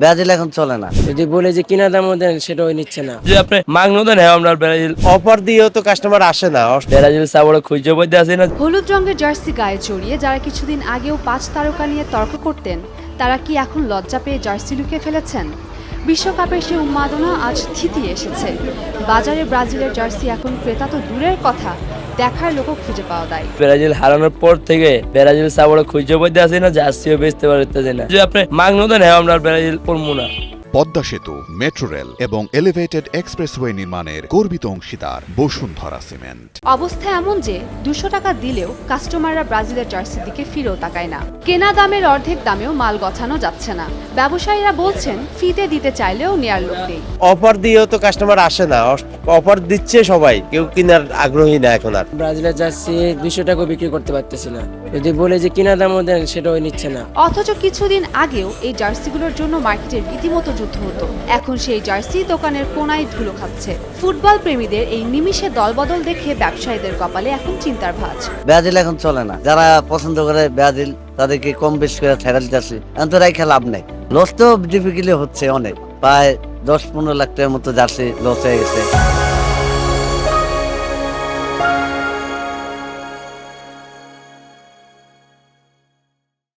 Brazil এখন চলে না। যদি বলে যে কিনা দামও দেন সেটাও নিচ্ছে না। যে আপনি মাগনো দেন হ্যাঁ আমরা ব্রাজিল অফার দিয়েও তো কাস্টমার আসে না। ব্রাজিল সাবড়ে খুঁজে বইতে আসে না। হলুদ রঙের জার্সি গায়ে জড়িয়ে যারা কিছুদিন আগেও 5 তারকা নিয়ে তর্ক করতেন, তারা কি এখন লজ্জা পেয়ে জার্সি লুকিয়ে ফেলেছেন? বিশ্বকাপের সে উন্মাদনা আজ থিতিয়ে এসেছে। বাজারে ব্রাজিলের জার্সি এখন ক্রেতা তো দূরের কথা, দেখার লোকও খুঁজে পাওয়া যায়। ব্রাজিল হারানোর পর থেকে ব্রাজিল সাবড়ে খুঁজে বইতে আসে না, জার্সিও বেচতে পারতেছে না। যে আপনি মাগনো দেন হ্যাঁ আমরা ব্রাজিল করবো না। পদ্মা সেতু, মেট্রো রেল এবং এলিভেটেড এক্সপ্রেসওয়ে নির্মাণের গর্বিত অংশীদার বসুন্ধরা সিমেন্ট। অবস্থা এমন যে 200 টাকা দিলেও কাস্টমাররা ব্রাজিলের জার্সির দিকে ফিরেও তাকায় না। কেনা দামের অর্ধেক দামেও মাল গছানো যাচ্ছে না। ব্যবসায়ীরা বলছেন ফ্রিতে দিতে চাইলেও নেয়ার লোক নেই। অফার দিয়েও তো কাস্টমার আসে না। অফার দিচ্ছে সবাই, কেউ কেনার আগ্রহী না এখন আর। ব্রাজিলের জার্সি 200 টাকাও বিক্রি করতে পারতেছি না। যদি বলে যে কিনা দামও দেন সেটাও নিচ্ছে না। অথচ কিছুদিন আগেও এই জার্সিগুলোর জন্য মার্কেটের রীতিমতো যুদ্ধ হতো। এখন সেই জার্সি দোকানের কোনায় ধুলো খাচ্ছে। ফুটবল প্রেমীদের এই নিমিষে দলবদল দেখে ব্যবসায়ীদের কপালে এখন চিন্তার ভাঁজ। ব্রাজিল এখন চলে না। যারা পছন্দ করে ব্রাজিল তাদেরকে কম বেশি করে ছেড়ে দিতেছে। এখন তো রাইখা লাভ নেই। লস তো ডিফিকাল্টি হচ্ছে অনেক, প্রায় 10-15 লাখ টাকার মতো জার্সি লস হয়ে গেছে।